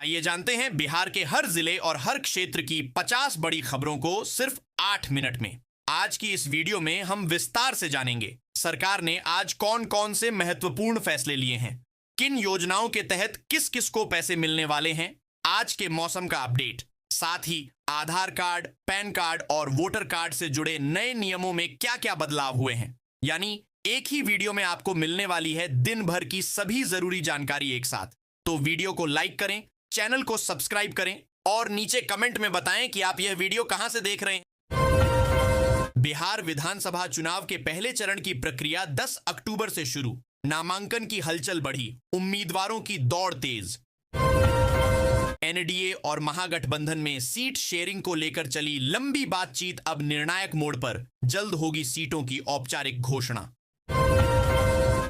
आइए जानते हैं बिहार के हर जिले और हर क्षेत्र की 50 बड़ी खबरों को सिर्फ 8 मिनट में। आज की इस वीडियो में हम विस्तार से जानेंगे सरकार ने आज कौन कौन से महत्वपूर्ण फैसले लिए हैं, किन योजनाओं के तहत किस किस को पैसे मिलने वाले हैं, आज के मौसम का अपडेट, साथ ही आधार कार्ड, पैन कार्ड और वोटर कार्ड से जुड़े नए नियमों में क्या क्या बदलाव हुए हैं। यानी एक ही वीडियो में आपको मिलने वाली है दिन भर की सभी जरूरी जानकारी एक साथ। तो वीडियो को लाइक करें, चैनल को सब्सक्राइब करें और नीचे कमेंट में बताएं कि आप यह वीडियो कहां से देख रहे हैं। बिहार विधानसभा चुनाव के पहले चरण की प्रक्रिया 10 अक्टूबर से शुरू। नामांकन की हलचल बढ़ी, उम्मीदवारों की दौड़ तेज। एनडीए और महागठबंधन में सीट शेयरिंग को लेकर चली लंबी बातचीत अब निर्णायक मोड़ पर। जल्द होगी सीटों की औपचारिक घोषणा।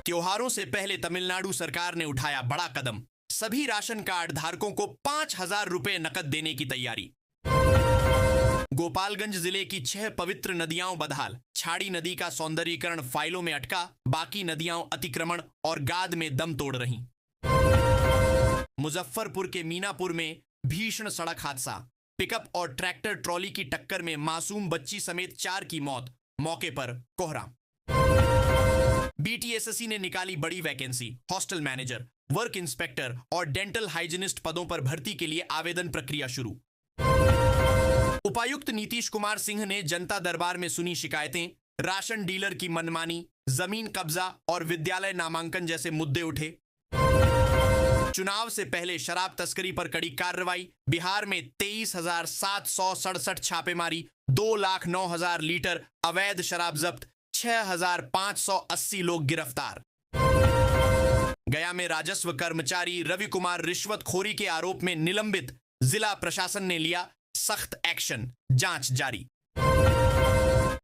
त्योहारों से पहले तमिलनाडु सरकार ने उठाया बड़ा कदम। सभी राशन कार्ड धारकों को 5,000 रुपए नकद देने की तैयारी। गोपालगंज जिले की 6 पवित्र नदियां बदहाल। छाड़ी नदी का सौंदर्यीकरण फाइलों में अटका, बाकी नदियां अतिक्रमण और गाद में दम तोड़ रहीं। मुजफ्फरपुर के मीनापुर में भीषण सड़क हादसा। पिकअप और ट्रैक्टर ट्रॉली की टक्कर में मासूम बच्ची समेत 4 की मौत, मौके पर कोहरा। बीटीएसएससी ने निकाली बड़ी vacancy. Hostel manager, work inspector और डेंटल हाइजीनिस्ट पदों पर भर्ती के लिए आवेदन प्रक्रिया शुरू। उपायुक्त नीतीश कुमार सिंह ने जनता दरबार में सुनी शिकायतें। राशन डीलर की मनमानी, जमीन कब्जा और विद्यालय नामांकन जैसे मुद्दे उठे। चुनाव से पहले शराब तस्करी पर कड़ी कार्रवाई। बिहार में 23,767 छापेमारी, 2,09,000 लीटर अवैध शराब जब्त, 6,580 लोग गिरफ्तार। गया में राजस्व कर्मचारी रवि कुमार रिश्वतखोरी के आरोप में निलंबित। जिला प्रशासन ने लिया सख्त एक्शन, जांच जारी।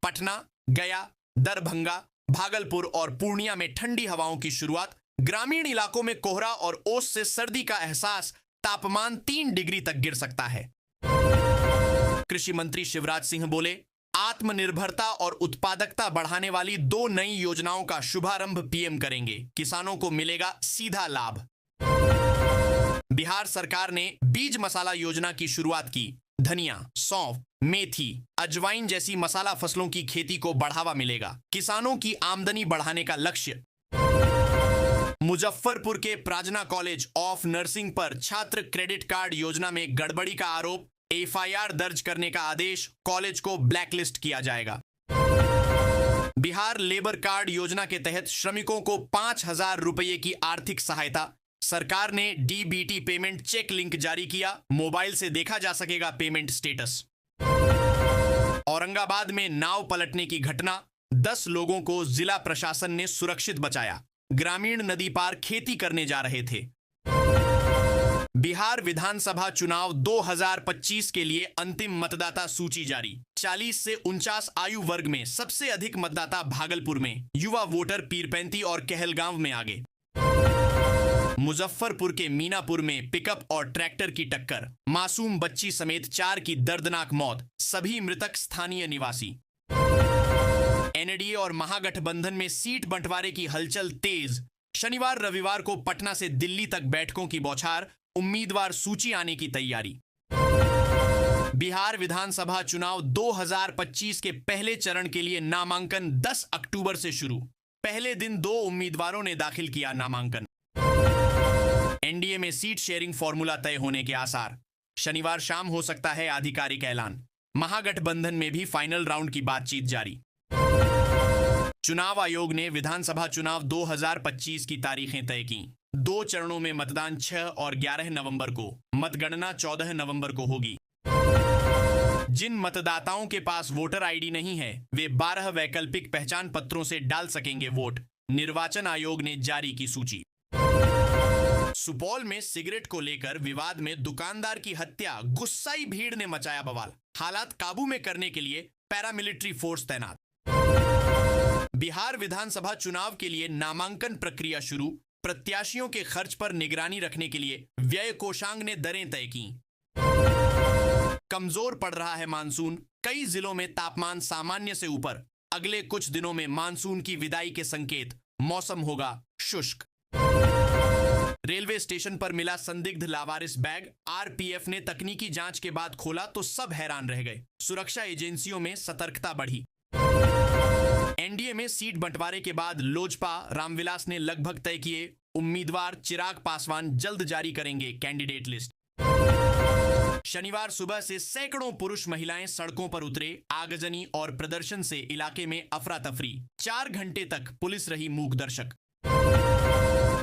पटना, गया, दरभंगा, भागलपुर और पूर्णिया में ठंडी हवाओं की शुरुआत। ग्रामीण इलाकों में कोहरा और ओस से सर्दी का एहसास। तापमान 3 डिग्री तक गिर सकता है। कृषि मंत्री शिवराज सिंह बोले, आत्मनिर्भरता और उत्पादकता बढ़ाने वाली 2 नई योजनाओं का शुभारंभ पीएम करेंगे। किसानों को मिलेगा सीधा लाभ। बिहार सरकार ने बीज मसाला योजना की शुरुआत की। धनिया, सौंफ, मेथी, अजवाइन जैसी मसाला फसलों की खेती को बढ़ावा मिलेगा। किसानों की आमदनी बढ़ाने का लक्ष्य। मुजफ्फरपुर के प्राजना कॉलेज ऑफ नर्सिंग पर छात्र क्रेडिट कार्ड योजना में गड़बड़ी का आरोप। एफआईआर दर्ज करने का आदेश। कॉलेज को ब्लैकलिस्ट किया जाएगा। बिहार लेबर कार्ड योजना के तहत श्रमिकों को 5,000 रुपये की आर्थिक सहायता। सरकार ने डीबीटी पेमेंट चेक लिंक जारी किया। मोबाइल से देखा जा सकेगा पेमेंट स्टेटस। औरंगाबाद में नाव पलटने की घटना। 10 लोगों को जिला प्रशासन ने सुरक्षित बचाया। ग्रामीण नदी पार खेती करने जा रहे थे। बिहार विधानसभा चुनाव 2025 के लिए अंतिम मतदाता सूची जारी। 40 से 49 आयु वर्ग में सबसे अधिक मतदाता भागलपुर में। युवा वोटर पीरपैंती और कहलगांव में आगे। मुजफ्फरपुर के मीनापुर में पिकअप और ट्रैक्टर की टक्कर। मासूम बच्ची समेत 4 की दर्दनाक मौत, सभी मृतक स्थानीय निवासी। एनडीए और महागठबंधन में सीट बंटवारे की हलचल तेज। शनिवार रविवार को पटना से दिल्ली तक बैठकों की बौछार। उम्मीदवार सूची आने की तैयारी। बिहार विधानसभा चुनाव 2025 के पहले चरण के लिए नामांकन 10 अक्टूबर से शुरू। पहले दिन 2 उम्मीदवारों ने दाखिल किया नामांकन। एनडीए में सीट शेयरिंग फॉर्मूला तय होने के आसार। शनिवार शाम हो सकता है आधिकारिक ऐलान। महागठबंधन में भी फाइनल राउंड की बातचीत जारी। चुनाव आयोग ने विधानसभा चुनाव 2025 की तारीखें तय की। 2 चरणों में मतदान 6 और 11 नवंबर को। मतगणना 14 नवंबर को होगी। जिन मतदाताओं के पास वोटर आईडी नहीं है, वे 12 वैकल्पिक पहचान पत्रों से डाल सकेंगे वोट। निर्वाचन आयोग ने जारी की सूची। सुपौल में सिगरेट को लेकर विवाद में दुकानदार की हत्या। गुस्साई भीड़ ने मचाया बवाल। हालात काबू में करने के लिए पैरामिलिट्री फोर्स तैनात। बिहार विधानसभा चुनाव के लिए नामांकन प्रक्रिया शुरू। प्रत्याशियों के खर्च पर निगरानी रखने के लिए व्यय कोषांग ने दरें तय की। कमजोर पड़ रहा है मानसून। कई जिलों में तापमान सामान्य से ऊपर। अगले कुछ दिनों में मानसून की विदाई के संकेत। मौसम होगा शुष्क। रेलवे स्टेशन पर मिला संदिग्ध लावारिस बैग। आरपीएफ ने तकनीकी जांच के बाद खोला तो सब हैरान रह गए। सुरक्षा एजेंसियों में सतर्कता बढ़ी। एनडीए में सीट बंटवारे के बाद लोजपा रामविलास ने लगभग तय किए उम्मीदवार। चिराग पासवान जल्द जारी करेंगे कैंडिडेट लिस्ट। शनिवार सुबह से सैकड़ों पुरुष महिलाएं सड़कों पर उतरे। आगजनी और प्रदर्शन से इलाके में अफरा तफरी। 4 घंटे तक पुलिस रही मूक दर्शक।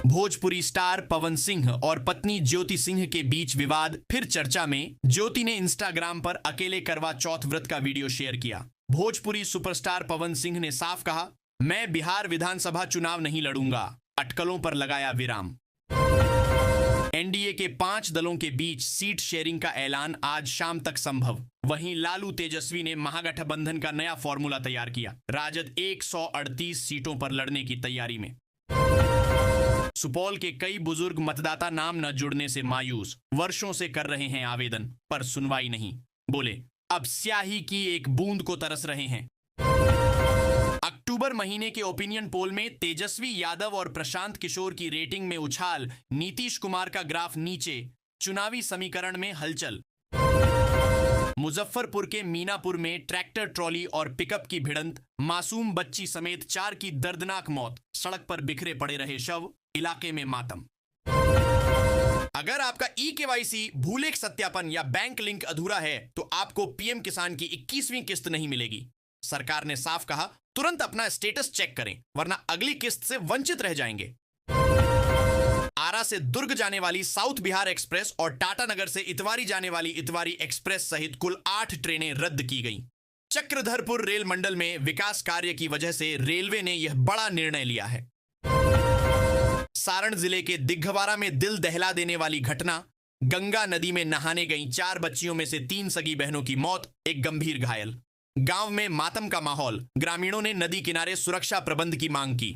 भोजपुरी स्टार पवन सिंह और पत्नी ज्योति सिंह के बीच विवाद फिर चर्चा में। ज्योति ने इंस्टाग्राम पर अकेले करवा चौथ व्रत का वीडियो शेयर किया। भोजपुरी सुपरस्टार पवन सिंह ने साफ कहा, मैं बिहार विधानसभा चुनाव नहीं लड़ूंगा। अटकलों पर लगाया विराम। एनडीए के 5 दलों के बीच सीट शेयरिंग का ऐलान आज शाम तक संभव। वहीं लालू तेजस्वी ने महागठबंधन का नया फॉर्मूला तैयार किया। राजद 138 सीटों पर लड़ने की तैयारी में। सुपौल के कई बुजुर्ग मतदाता नाम न जुड़ने से मायूस। वर्षों से कर रहे हैं आवेदन पर सुनवाई नहीं। बोले अब स्याही की एक बूंद को तरस रहे हैं। अक्टूबर महीने के ओपिनियन पोल में तेजस्वी यादव और प्रशांत किशोर की रेटिंग में उछाल। नीतीश कुमार का ग्राफ नीचे। चुनावी समीकरण में हलचल। मुजफ्फरपुर के मीनापुर में ट्रैक्टर ट्रॉली और पिकअप की भिड़ंत। मासूम बच्ची समेत 4 की दर्दनाक मौत। सड़क पर बिखरे पड़े रहे शव। इलाके में मातम। अगर आपका ई-केवाईसी, भूलेख सत्यापन या बैंक लिंक अधूरा है तो आपको पीएम किसान की 21वीं किस्त नहीं मिलेगी। सरकार ने साफ कहा, तुरंत अपना स्टेटस चेक करें वरना अगली किस्त से वंचित रह जाएंगे। आरा से दुर्ग जाने वाली साउथ बिहार एक्सप्रेस और टाटानगर से इतवारी जाने वाली इतवारी एक्सप्रेस सहित कुल 8 ट्रेनें रद्द की गईं। चक्रधरपुर रेल मंडल में विकास कार्य की वजह से रेलवे ने यह बड़ा निर्णय लिया है। सारण जिले के दिघवारा में दिल दहला देने वाली घटना। गंगा नदी में नहाने गई 4 बच्चियों में से 3 सगी बहनों की मौत, एक गंभीर घायल। गांव में मातम का माहौल। ग्रामीणों ने नदी किनारे सुरक्षा प्रबंध की मांग की।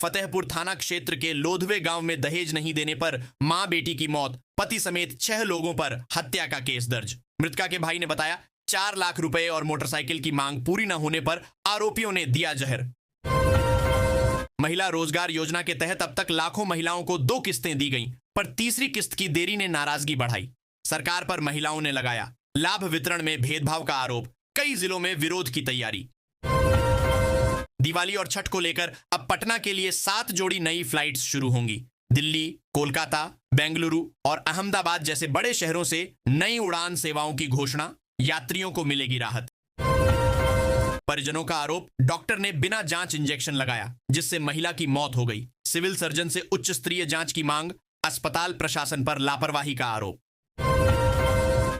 फतेहपुर थाना क्षेत्र के लोधवे गांव में दहेज नहीं देने पर मां बेटी की मौत। पति समेत 6 लोगों पर हत्या का केस दर्ज। मृतका के भाई ने बताया 4 लाख रुपए और मोटरसाइकिल की मांग पूरी न होने पर आरोपियों ने दिया जहर। महिला रोजगार योजना के तहत अब तक लाखों महिलाओं को 2 किस्तें दी गईं, पर तीसरी किस्त की देरी ने नाराजगी बढ़ाई। सरकार पर महिलाओं ने लगाया लाभ वितरण में भेदभाव का आरोप। कई जिलों में विरोध की तैयारी। दिवाली और छठ को लेकर अब पटना के लिए 7 जोड़ी नई फ्लाइट्स शुरू होंगी। दिल्ली, कोलकाता, बेंगलुरु और अहमदाबाद जैसे बड़े शहरों से नई उड़ान सेवाओं की घोषणा। यात्रियों को मिलेगी राहत। परिजनों का आरोप, डॉक्टर ने बिना जांच इंजेक्शन लगाया जिससे महिला की मौत हो गई। सिविल सर्जन से उच्च स्तरीय जांच की मांग। अस्पताल प्रशासन पर लापरवाही का आरोप।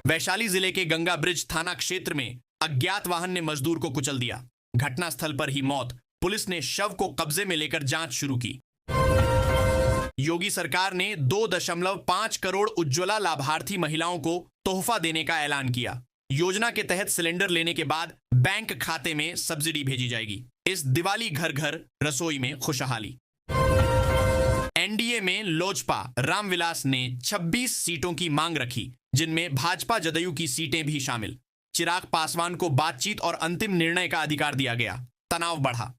वैशाली जिले के गंगा ब्रिज थाना क्षेत्र में अज्ञात वाहन ने मजदूर को कुचल दिया। घटनास्थल पर ही मौत। पुलिस ने शव को कब्जे में लेकर जांच शुरू की। योगी सरकार ने 2.5 करोड़ उज्ज्वला लाभार्थी महिलाओं को तोहफा देने का ऐलान किया। योजना के तहत सिलेंडर लेने के बाद बैंक खाते में सब्सिडी भेजी जाएगी। इस दिवाली घर घर रसोई में खुशहाली। एनडीए में लोजपा रामविलास ने 26 सीटों की मांग रखी, जिनमें भाजपा जदयू की सीटें भी शामिल। चिराग पासवान को बातचीत और अंतिम निर्णय का अधिकार दिया गया। तनाव बढ़ा।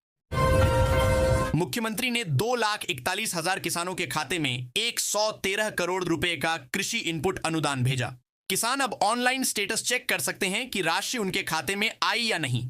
मुख्यमंत्री ने 2,41,000 किसानों के खाते में 113 करोड़ रुपए का कृषि इनपुट अनुदान भेजा। किसान अब ऑनलाइन स्टेटस चेक कर सकते हैं कि राशि उनके खाते में आई या नहीं।